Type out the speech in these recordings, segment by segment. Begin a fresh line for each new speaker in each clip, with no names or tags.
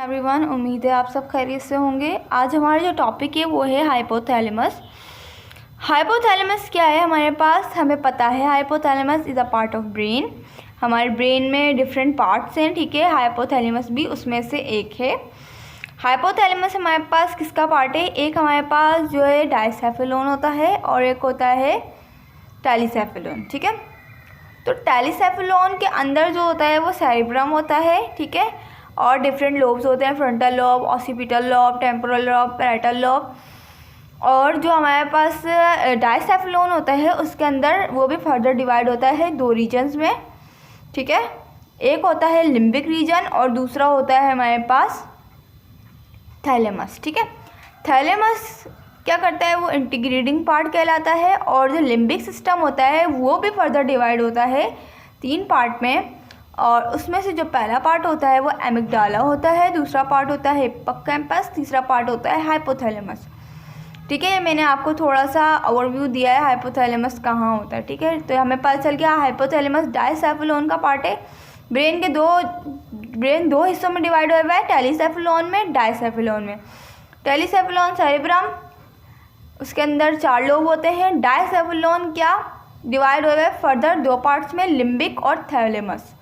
Everyone, उम्मीद है आप सब खैरियत से होंगे। आज हमारा जो टॉपिक है वो है हाइपोथैलेमस। हाइपोथैलेमस क्या है हमारे पास, हमें पता है hypothalamus is a part of brain. हमारे ब्रेन में डिफरेंट पार्ट्स हैं, ठीक है। हाइपोथैलेमस भी उसमें से एक है। हाइपोथैलेमस हमारे पास किसका पार्ट है, एक हमारे पास जो है डाइसेफेलोन होता है और एक होता है टेलिसेफेलोन, ठीक है। तो टेलिसेफेलोन के अंदर जो होता है वो सेरिब्रम होता है, ठीक है। और डिफरेंट लोब्स होते हैं, frontal lobe, occipital lobe, temporal lobe, parietal lobe. और जो हमारे पास डाइसेफेलोन होता है उसके अंदर वो भी फर्दर डिवाइड होता है दो रीजन्स में, ठीक है। एक होता है लिम्बिक रीजन और दूसरा होता है हमारे पास थैलेमस, ठीक है। थैलेमस क्या करता है, वो इंटीग्रेटिंग पार्ट कहलाता है। और जो लिम्बिक सिस्टम होता है वो भी फर्दर डिवाइड होता है 3 पार्ट में। और उसमें से जो पहला पार्ट होता है वो एमिगडाला होता है, दूसरा पार्ट होता है हिप्पोकैम्पस, तीसरा पार्ट होता है हाइपोथैलेमस, ठीक है। मैंने आपको थोड़ा सा ओवरव्यू दिया है हाइपोथैलेमस कहाँ होता है, ठीक है। तो हमें पता चल गया हाइपोथैलेमस डाइसेफेलोन का पार्ट है। ब्रेन दो हिस्सों में डिवाइड हुआ है, टेलिसेफेलोन में, डाइसेफेलोन में। टेलिसेफेलोन सेरिब्रम, उसके अंदर 4 लोब होते हैं। डाइसेफेलोन क्या डिवाइड हुआ है फर्दर 2 पार्ट्स में, लिम्बिक और थैलेमस।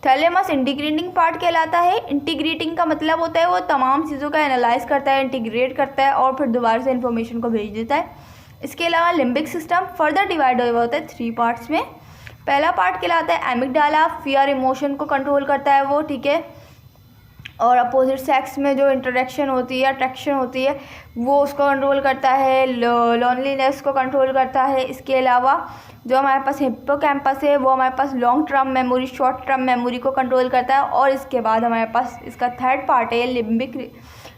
थैलेमस इंटीग्रेटिंग पार्ट कहलाता है। इंटीग्रेटिंग का मतलब होता है वो तमाम चीज़ों का एनालाइज करता है, इंटीग्रेट करता है और फिर दोबारा से इन्फॉर्मेशन को भेज देता है। इसके अलावा लिम्बिक सिस्टम फर्दर डिवाइड हुआ होता है 3 पार्ट्स में। पहला पार्ट कहलाता है एमिगडाला, फियर इमोशन को कंट्रोल करता है वो, ठीक है। और अपोजिट सेक्स में जो इंटरेक्शन होती है, अट्रैक्शन होती है, वो उसको कंट्रोल करता है। लोनलीनेस को कंट्रोल करता है। इसके अलावा जो हमारे पास हिप्पोकैम्पस है वो हमारे पास long term memory, short term memory को कंट्रोल करता है। और इसके बाद हमारे पास इसका थर्ड पार्ट है लिम्बिक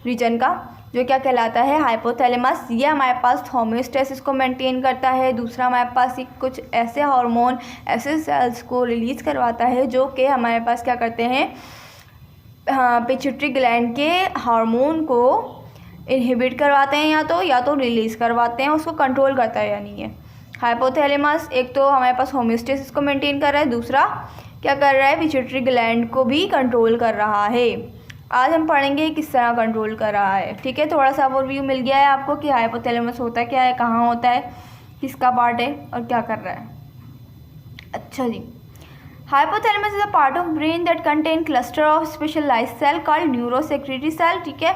रीजन का, जो क्या कहलाता है हाइपोथैलेमस। ये हमारे पास होम्योस्टेसिस को मेंटेन करता है। दूसरा हमारे पास कुछ ऐसे हार्मोन, ऐसे सेल्स को रिलीज़ करवाता है जो कि हमारे पास क्या करते हैं, पिट्यूटरी ग्लैंड के हार्मोन को इनहिबिट करवाते हैं या तो रिलीज़ करवाते हैं, उसको कंट्रोल करता है यानी ये हाइपोथैलेमस। एक तो हमारे पास होम्योस्टेसिस को मेंटेन कर रहा है, दूसरा क्या कर रहा है, पिट्यूटरी ग्लैंड को भी कंट्रोल कर रहा है। आज हम पढ़ेंगे किस तरह कंट्रोल कर रहा है, ठीक है। थोड़ा सा ओवरव्यू मिल गया है आपको कि हाइपोथैलेमस होता क्या है, कहाँ होता है, किसका पार्ट है और क्या कर रहा है। अच्छा जी, hypothalamus is a part of brain that contain cluster of specialised cell called neurosecretory cell, ठीक है।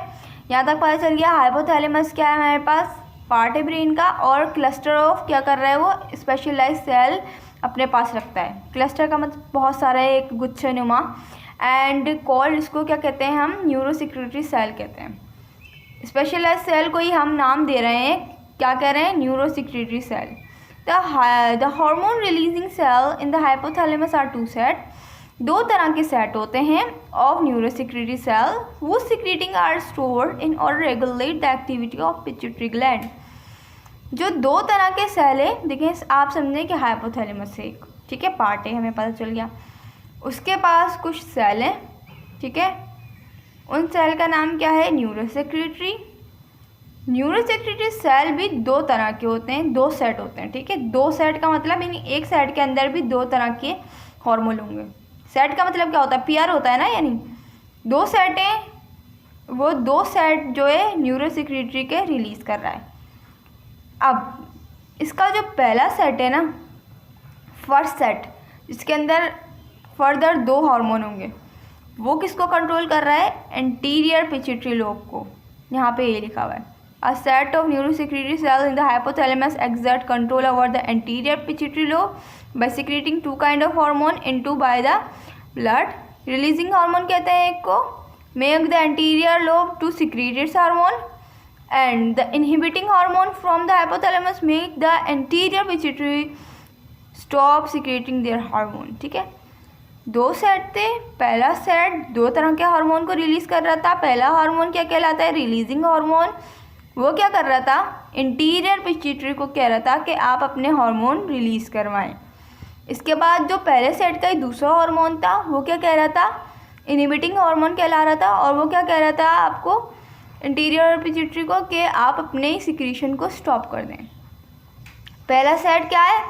यहाँ तक पता चल गया हाइपोथैलेमस क्या है, हमारे पास पार्ट है ब्रेन का और क्लस्टर ऑफ क्या कर रहा है, वो स्पेशलाइज्ड सेल अपने पास रखता है। क्लस्टर का मतलब बहुत सारा है, एक गुच्छे नुमा। एंड कॉल्ड, इसको क्या कहते हैं हम, न्यूरोसेक्रेटरी सेल कहते हैं। स्पेशलाइज्ड सेल को ही हम नाम दे रहे हैं, क्या कह रहे हैं, neurosecretory cell. The hormone releasing cell in the hypothalamus are 2 set. 2 तरह के सेट होते हैं of neurosecretory cell whose secreting are stored in or regulate the activity of pituitary gland. जो 2 तरह के सेल है, देखें आप समझें कि हाइपोथैलेमस से एक, ठीक है, पार्ट है, हमें पता चल गया। उसके पास कुछ सेल हैं, ठीक है। उन सेल का नाम क्या है, न्यूरोसेक्रेटरी। न्यूरोसेक्रेटरी सेल भी 2 तरह के होते हैं, 2 सेट होते हैं, ठीक है। 2 सेट का मतलब यानी एक सेट के अंदर भी 2 तरह के हार्मोन होंगे। सेट का मतलब क्या होता है, पेयर होता है ना, यानी 2 सेट हैं, वो 2 सेट जो है न्यूरोसेक्रेटरी के रिलीज़ कर रहा है। अब इसका जो पहला सेट है ना, फर्स्ट सेट, जिसके अंदर फर्दर 2 हार्मोन होंगे, वो किसको कंट्रोल कर रहा है, एंटीरियर पिट्यूटरी लोब को। यहाँ पे ये लिखा हुआ है, A set of neurosecretory cells in the hypothalamus exert control over the anterior pituitary lobe by secreting 2 kind of hormone into by the blood. Releasing hormone कहते हैं एक को, make the anterior lobe to secrete its hormone, and the inhibiting hormone from the hypothalamus make the anterior pituitary stop secreting their hormone, ठीक है। 2 set थे, पहला set 2 तरह के हार्मोन को रिलीज़ कर रहा था। पहला हार्मोन क्या कहलाता है, रिलीजिंग हार्मोन। वो क्या कर रहा था, इंटीरियर पिट्यूटरी को कह रहा था कि आप अपने हार्मोन रिलीज़ करवाएं। इसके बाद जो पहले सेट का ही दूसरा हार्मोन था वो क्या कह रहा था, इनहिबिटिंग हार्मोन कहला रहा था। और वो क्या कह रहा था आपको, इंटीरियर पिट्यूटरी को, कि आप अपने सिक्रीशन को स्टॉप कर दें। पहला सेट क्या है,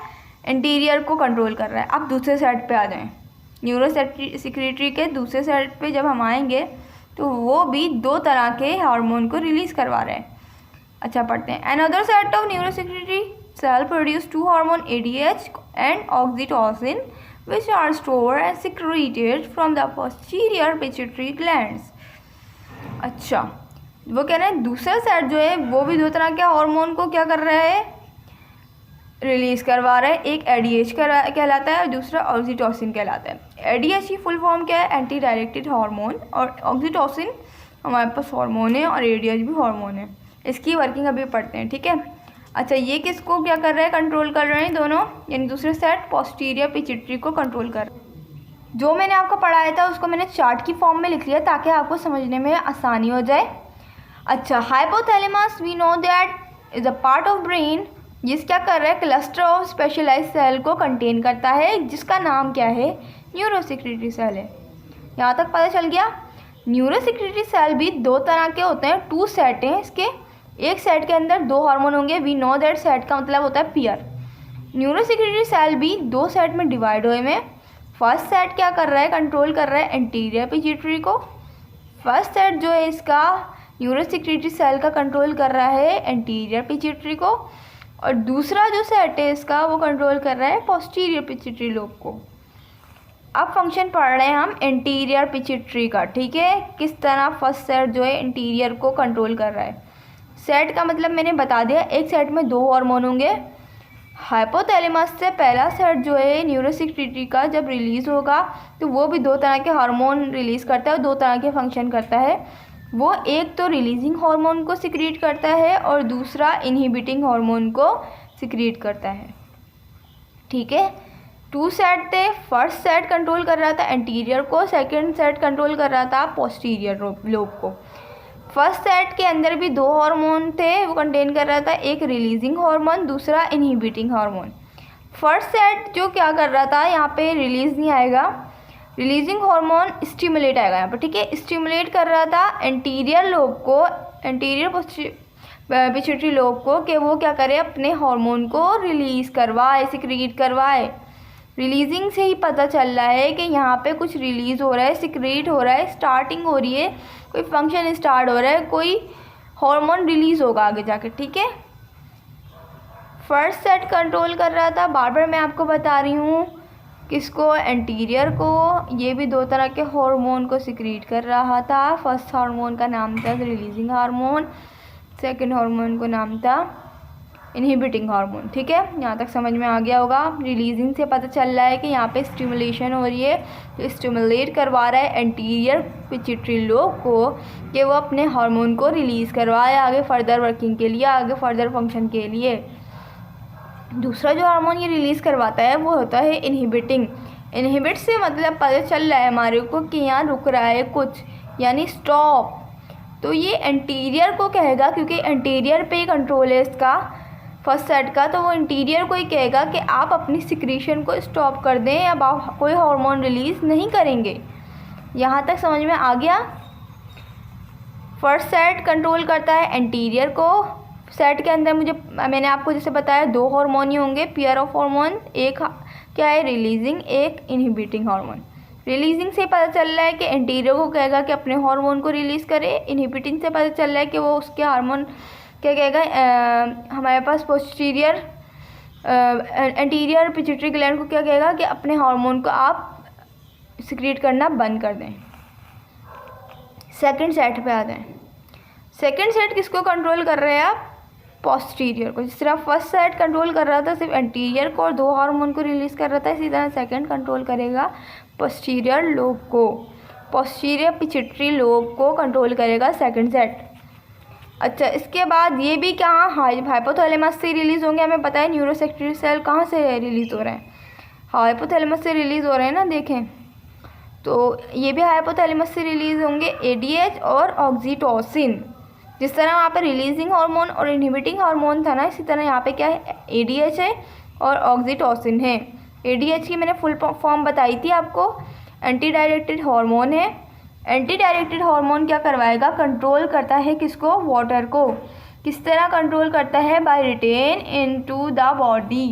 इंटीरियर को कंट्रोल कर रहा है। अब दूसरे सेट पे आ जाएं, न्यूरोसेक्रेटरी के दूसरे सेट पे जब हम आएंगे तो वो भी 2 तरह के हार्मोन को रिलीज़ करवा रहे हैं। अच्छा, पढ़ते हैं। Another set of neurosecretory cell produce 2 hormone ADH and oxytocin which are stored and secreted from the posterior pituitary glands। अच्छा, वो कह रहे हैं दूसरा सेट जो है वो भी 2 तरह के हार्मोन को क्या कर रहा है, रिलीज़ करवा रहा है। एक ADH कहलाता है और दूसरा ऑक्सीटोसिन कहलाता है। ADH की फुल फॉर्म क्या है, एंटी डायरेक्टेड हार्मोन, और ऑक्सीटोसिन हमारे पास हार्मोन है और ADH भी हार्मोन है। इसकी वर्किंग अभी पढ़ते हैं, ठीक है। अच्छा, ये किसको क्या कर रहे हैं, कंट्रोल कर रहे हैं दोनों, यानी दूसरे सेट पोस्टीरियर पिट्यूटरी को कंट्रोल कर रहे हैं। जो मैंने आपको पढ़ाया था उसको मैंने चार्ट की फॉर्म में लिख लिया ताकि आपको समझने में आसानी हो जाए। अच्छा, hypothalamus we know that is a part of brain जिस क्या कर रहा है, क्लस्टर ऑफ स्पेशलाइज्ड सेल को कंटेन करता है जिसका नाम क्या है, न्यूरोसेक्रेटरी सेल है। यहाँ तक पता चल गया। न्यूरोसेक्रेटरी सेल भी 2 तरह के होते हैं, 2 सेट हैं इसके। एक सेट के अंदर 2 हार्मोन होंगे, वी नो दैट सेट का मतलब होता है पेयर। न्यूरोसेक्रेटरी सेल भी 2 सेट में डिवाइड हुए हैं। फर्स्ट सेट क्या कर रहा है, कंट्रोल कर रहा है एंटीरियर पिट्यूटरी को। फर्स्ट सेट जो है इसका न्यूरोसेक्रेटरी सेल का कंट्रोल कर रहा है एंटीरियर पिट्यूटरी को, और दूसरा जो सेट है इसका वो कंट्रोल कर रहा है पोस्टीरियर पिट्यूटरी लोब को। अब फंक्शन पढ़ रहे हैं हम एंटीरियर पिट्यूटरी का, ठीक है, किस तरह फर्स्ट सेट जो है इंटीरियर को कंट्रोल कर रहा है। सेट का मतलब मैंने बता दिया, एक सेट में 2 हार्मोन होंगे। हाइपोथैलेमस से पहला सेट जो है न्यूरोसेक्रेटरी का जब रिलीज़ होगा तो वो भी 2 तरह के हार्मोन रिलीज़ करता है, 2 तरह के फंक्शन करता है। वो एक तो रिलीजिंग हार्मोन को सिक्रीट करता है और दूसरा इनहिबिटिंग हार्मोन को सिक्रीट करता है, ठीक है। 2 सेट थे, फर्स्ट सेट कंट्रोल कर रहा था एंटीरियर को, सेकंड सेट कंट्रोल कर रहा था पोस्टीरियर लोब को। फर्स्ट सेट के अंदर भी 2 हार्मोन थे, वो कंटेन कर रहा था, एक रिलीजिंग हार्मोन, दूसरा इनहिबिटिंग हार्मोन। फर्स्ट सेट जो क्या कर रहा था, यहाँ पे रिलीज नहीं आएगा, रिलीजिंग हार्मोन स्टिमुलेट आएगा यहाँ पर, ठीक है। स्टिमुलेट कर रहा था एंटीरियर लोब को, एंटीरियर पिट्यूटरी लोब को, कि वो क्या करे, अपने हार्मोन को रिलीज़ करवाए, सिक्रीट करवाए। रिलीजिंग से ही पता चल रहा है कि यहाँ पे कुछ रिलीज़ हो रहा है, सिक्रीट हो रहा है, स्टार्टिंग हो रही है, कोई फंक्शन स्टार्ट हो रहा है, कोई हार्मोन रिलीज़ होगा आगे जाके, ठीक है। फर्स्ट सेट कंट्रोल कर रहा था, बार बार मैं आपको बता रही हूँ, किसको, एंटीरियर को। ये भी 2 तरह के हार्मोन को सिक्रीट कर रहा था। फर्स्ट हार्मोन का नाम था रिलीजिंग हार्मोन, सेकेंड हार्मोन को नाम था इनहिबिटिंग हार्मोन, ठीक है। यहाँ तक समझ में आ गया होगा। रिलीजिंग से पता चल रहा है कि यहाँ पे स्टिमुलेशन हो रही है, तो स्टिमुलेट करवा रहा है एंटीरियर पिट्यूटरी लोब को कि वो अपने हार्मोन को रिलीज़ करवाए आगे फर्दर वर्किंग के लिए, आगे फर्दर फंक्शन के लिए। दूसरा जो हार्मोन ये रिलीज़ करवाता है वो होता है इनहिबिटिंग। इनहिबिट से मतलब पता चल रहा है हमारे को कि यहाँ रुक रहा है कुछ, यानी स्टॉप। तो ये एंटीरियर को कहेगा, क्योंकि एंटीरियर पे ही कंट्रोल है इसका फर्स्ट सेट का, तो वो इंटीरियर को ही कहेगा कि आप अपनी सिक्रीशन को स्टॉप कर दें, अब आप कोई हार्मोन रिलीज़ नहीं करेंगे। यहाँ तक समझ में आ गया। फर्स्ट सेट कंट्रोल करता है एंटीरियर को। सेट के अंदर मैंने आपको जैसे बताया 2 हार्मोन ही होंगे, पेयर ऑफ हार्मोन, एक क्या है रिलीजिंग, एक इनहिबिटिंग हार्मोन। रिलीजिंग से पता चल रहा है कि एंटीरियर को कहेगा कि अपने हार्मोन को रिलीज़ करे, इनहिबिटिंग से पता चल रहा है कि वो उसके हार्मोन क्या कहेगा, हमारे पास पोस्टीरियर एंटीरियर पिट्यूटरी ग्लैंड को क्या कहेगा कि अपने हार्मोन को आप सिक्रीट करना बंद कर दें। सेकंड सेट पे आते हैं। सेकंड सेट किसको कंट्रोल कर रहे हैं आप, पोस्टीरियर को। जिस तरह फर्स्ट सेट कंट्रोल कर रहा था सिर्फ एंटीरियर को और 2 हार्मोन को रिलीज़ कर रहा था, इसी तरह सेकंड कंट्रोल करेगा पोस्टीरियर लोब को, पोस्टीरियर पिट्यूटरी लोब को कंट्रोल करेगा सेकंड सेट। अच्छा, इसके बाद ये भी कहाँ, हाइपोथैलेमस से रिलीज़ होंगे। हमें पता है न्यूरोसेक्रेटरी सेल कहाँ से रिलीज़ हो रहे हैं, हाइपोथैलेमस से रिलीज़ हो रहे हैं ना, देखें तो ये भी हाइपोथैलेमस से रिलीज़ होंगे ADH और ऑक्सीटोसिन। जिस तरह वहाँ पे रिलीजिंग हार्मोन और इनहिबिटिंग हार्मोन था ना, इसी तरह यहाँ पे क्या है, ADH है और ऑक्सीटोसिन है। ADH की मैंने फुल फॉर्म बताई थी आपको, एंटी डायरेक्टेड हार्मोन है। एंटी डायरेक्टेड हार्मोन क्या करवाएगा, कंट्रोल करता है किसको, वाटर को। किस तरह कंट्रोल करता है, by retain into the body.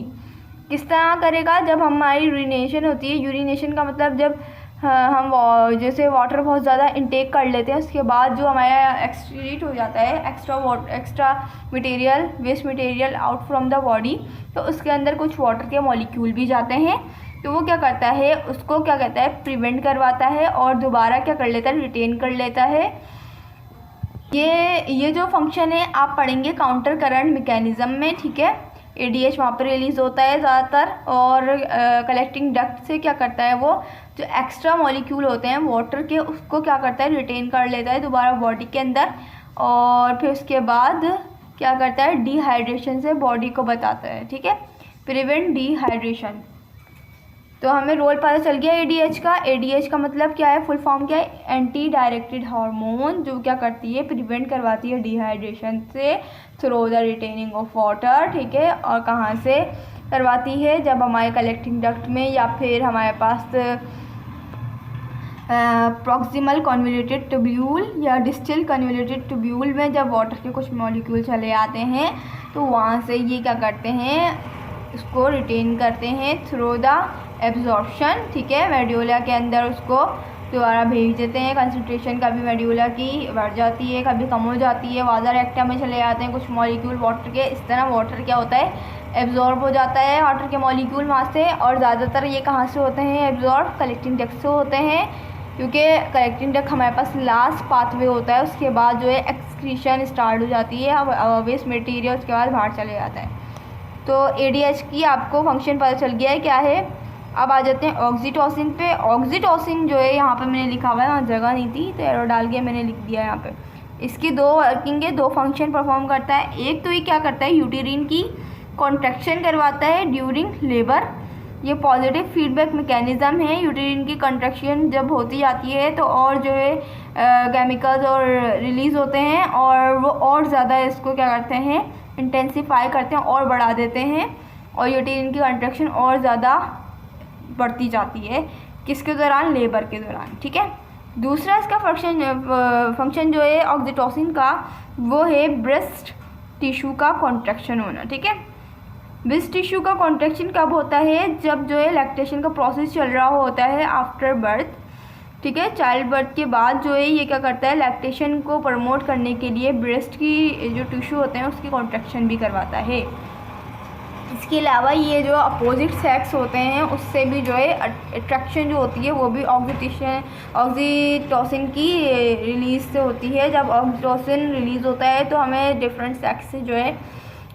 किस तरह करेगा, जब हमारी यूरिनेशन होती है, यूरिनेशन का मतलब जब हम जैसे वाटर बहुत ज़्यादा इंटेक कर लेते हैं, उसके बाद जो हमारा एक्सक्रीट हो जाता है extra material, waste material out from the body, तो उसके अंदर कुछ वाटर के मॉलिक्यूल भी जाते हैं। तो वो क्या करता है, उसको क्या कहता है, प्रिवेंट करवाता है और दोबारा क्या कर लेता है, रिटेन कर लेता है। ये जो फंक्शन है आप पढ़ेंगे काउंटर करंट मैकेनिज़्म में, ठीक है। ADH वहाँ पर रिलीज़ होता है ज़्यादातर, और कलेक्टिंग डक्ट से क्या करता है, वो जो एक्स्ट्रा मॉलिक्यूल होते हैं वाटर के, उसको क्या करता है, रिटेन कर लेता है दोबारा बॉडी के अंदर, और फिर उसके बाद क्या करता है, डिहाइड्रेशन से बॉडी को बताता है, ठीक है, प्रिवेंट डिहाइड्रेशन। तो हमें रोल पता चल गया ADH का। ADH का मतलब क्या है, फुल फॉर्म क्या है, एंटी डायरेक्टेड हार्मोन, जो क्या करती है, प्रिवेंट करवाती है डिहाइड्रेशन से through the retaining of water, ठीक है। और कहाँ से करवाती है, जब हमारे कलेक्टिंग डक्ट में या फिर हमारे पास प्रॉक्सिमल कन्वोल्यूटेड ट्यूब्यूल या डिस्टल कन्वोल्यूटेड ट्यूब्यूल में जब वाटर के कुछ मॉलिक्यूल चले आते हैं, तो वहाँ से ये क्या करते हैं, उसको रिटेन करते हैं थ्रू द एब्जॉर्प्शन, ठीक है। मेड्यूला के अंदर उसको दोबारा भेज देते हैं। कंसंट्रेशन कभी मेड्यूला की बढ़ जाती है, कभी कम हो जाती है, वाज़र एक्टा में चले जाते हैं कुछ मॉलिक्यूल वाटर के। इस तरह वाटर क्या होता है, एब्जॉर्ब हो जाता है वाटर के मॉलिक्यूल वहाँ से। और ज़्यादातर ये कहाँ से होते हैं एब्जॉर्ब, कलेक्टिंग डक्ट से होते हैं, क्योंकि कलेक्टिंग डक्ट हमारे पास लास्ट पाथवे होता है। उसके बाद जो है एक्सक्रीशन स्टार्ट हो जाती है, वेस्ट मटेरियल उसके बाद बाहर चले जाता है। तो ADH की आपको फंक्शन पता चल गया है क्या है। अब आ जाते हैं ऑक्सीटोसिन पे। ऑक्सीटोसिन जो है यहाँ पे मैंने लिखा हुआ है, वहाँ जगह नहीं थी तो एरो डाल के मैंने लिख दिया है यहाँ पे। इसकी दो वर्किंग है, दो फंक्शन परफॉर्म करता है। एक तो ये क्या करता है, यूटेरिन की कॉन्ट्रैक्शन करवाता है ड्यूरिंग लेबर। ये पॉजिटिव फीडबैक मैकेनिज़्म है। यूटेरिन की कॉन्ट्रैक्शन जब होती जाती है तो और जो है केमिकल्स और रिलीज़ होते हैं, और वो और ज़्यादा इसको क्या करते हैं, इंटेंसीफाई करते हैं और बढ़ा देते हैं, और यूटेरिन की कॉन्ट्रैक्शन और ज़्यादा बढ़ती जाती है। किसके दौरान, लेबर के दौरान, ठीक है। दूसरा इसका फंक्शन जो है ऑक्सीटोसिन का, वो है ब्रेस्ट टिश्यू का कॉन्ट्रैक्शन होना, ठीक है। ब्रेस्ट टिश्यू का कॉन्ट्रैक्शन कब होता है, जब जो है लैक्टेशन का प्रोसेस चल रहा होता है आफ्टर बर्थ, ठीक है। चाइल्ड बर्थ के बाद जो है ये क्या करता है, लैक्टेशन को प्रमोट करने के लिए ब्रेस्ट की जो टिश्यू होते हैं उसकी कॉन्ट्रैक्शन भी करवाता है। इसके अलावा ये जो अपोजिट सेक्स होते हैं उससे भी जो है अट्रैक्शन जो होती है वो भी ऑक्सीटोसिन की रिलीज़ से होती है। जब ऑक्सीटोसिन रिलीज़ होता है तो हमें डिफरेंट सेक्स से जो है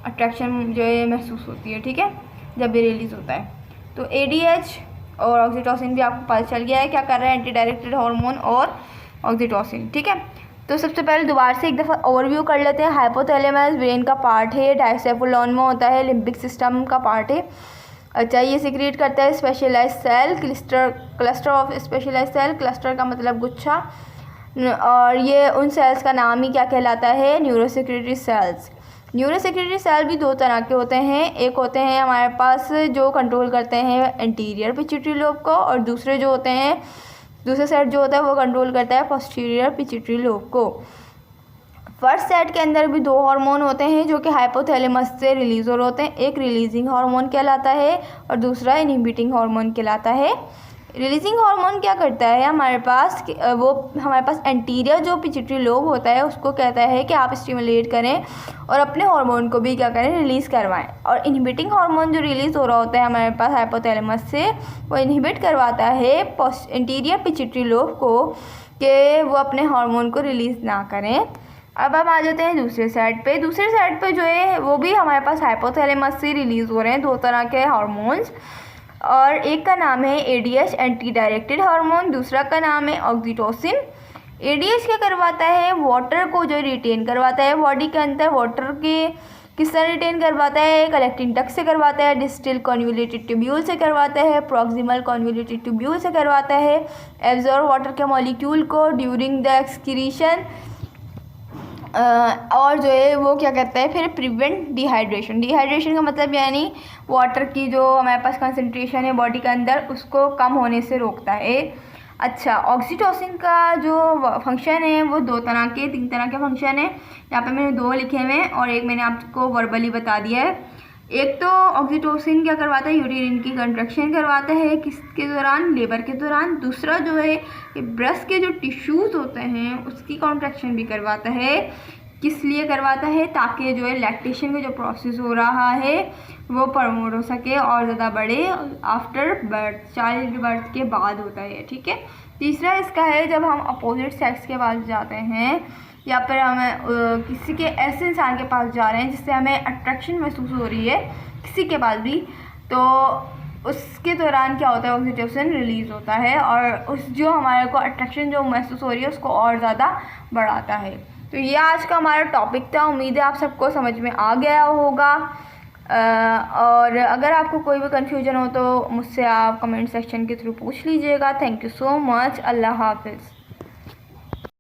अट्रैक्शन जो है महसूस होती है, ठीक है, जब ये रिलीज़ होता है। तो ADH और ऑक्सीटोसिन भी आपको पता चल गया है क्या कर रहा है, एंटी डायरेक्टेड हार्मोन और ऑक्सीटोसिन, ठीक है। तो सबसे पहले दोबारा से एक दफ़ा ओवरव्यू कर लेते हैं। हाइपोथैलेमस ब्रेन का पार्ट है, डाइसेफुलॉन में होता है, लिम्बिक सिस्टम का पार्ट है। अच्छा, ये सिक्रीट करता है specialised cell, cluster of specialised cell, cluster का मतलब गुच्छा, और ये उन सेल्स का नाम ही क्या कहलाता है, न्यूरोसेक्रेटरी सेल्स। न्यूरोसेक्रेटरी सेल भी दो तरह के होते हैं, एक होते हैं हमारे पास जो कंट्रोल करते हैं एंटीरियर पिट्यूटरी लोब को, और दूसरे जो होते हैं, दूसरा सेट जो होता है वो कंट्रोल करता है पोस्टीरियर पिट्यूटरी लोब को। फर्स्ट सेट के अंदर भी दो हार्मोन होते हैं जो कि हाइपोथैलेमस से रिलीज हो रहे होते हैं। एक रिलीजिंग हार्मोन कहलाता है और दूसरा इनहिबिटिंग हार्मोन कहलाता है। रिलीजिंग हार्मोन क्या करता है, हमारे पास एंटीरियर जो पिट्यूटरी लोब होता है उसको कहता है कि आप स्टिमुलेट करें और अपने हार्मोन को भी क्या करें, रिलीज़ करवाएं। और इनहिबिटिंग हार्मोन जो रिलीज़ हो रहा होता है हमारे पास हाइपोथैलेमस से, वो इनहिबिट करवाता है एंटीरियर पिट्यूटरी लोब को कि वो अपने हार्मोन को रिलीज़ ना करें। अब हम आ जाते हैं दूसरे साइड पे। दूसरे साइड पे जो है वो भी हमारे पास हाइपोथैलेमस से रिलीज़ हो रहे हैं दो तरह के हार्मोन्स, और एक का नाम है ADH एंटी डायरेक्टेड हार्मोन, दूसरा का नाम है ऑक्सीटोसिन। ADH क्या करवाता है, वाटर को जो रिटेन करवाता है बॉडी के अंदर। वाटर के किस तरह रिटेन करवाता है, कलेक्टिंग डक्ट से करवाता है, डिस्टल कन्वोल्यूटेड ट्यूब्यूल से करवाता है, प्रॉक्सिमल कन्वोल्यूटेड ट्यूब्यूल से करवाता है। एब्जॉर्ब वाटर के मॉलिक्यूल को ड्यूरिंग द एक्सक्रीशन, और जो है वो क्या कहता है फिर प्रिवेंट डिहाइड्रेशन। डिहाइड्रेशन का मतलब यानी वाटर की जो हमारे पास कंसंट्रेशन है बॉडी के अंदर उसको कम होने से रोकता है। अच्छा, ऑक्सीटोसिन का जो फंक्शन है वो तीन तरह के फंक्शन है। यहाँ पे मैंने दो लिखे हुए हैं और एक मैंने आपको वर्बली बता दिया है। एक तो ऑक्सीटोसिन क्या करवाता है, यूटेरिन की कंट्रैक्शन करवाता है किसके दौरान, लेबर के दौरान। दूसरा जो है कि ब्रेस्ट के जो टिश्यूज़ होते हैं उसकी कॉन्ट्रैक्शन भी करवाता है। किस लिए करवाता है, ताकि जो है लैक्टेशन का जो प्रोसेस हो रहा है वो प्रमोट हो सके और ज़्यादा बढ़े आफ्टर बर्थ, चाइल्ड बर्थ के बाद होता है, ठीक है। तीसरा इसका है जब हम अपोजिट सेक्स के पास जाते हैं या फिर हमें किसी के ऐसे इंसान के पास जा रहे हैं जिससे हमें अट्रैक्शन महसूस हो रही है किसी के पास भी, तो उसके दौरान क्या होता है, ऑक्सीटोसिन रिलीज़ होता है और उस जो हमारे को अट्रैक्शन जो महसूस हो रही है उसको और ज़्यादा बढ़ाता है। तो ये आज का हमारा टॉपिक था। उम्मीद है आप सबको समझ में आ गया होगा। और अगर आपको कोई भी कन्फ्यूजन हो तो मुझसे आप कमेंट सेक्शन के थ्रू पूछ लीजिएगा। Thank you so much. अल्लाह हाफिज़।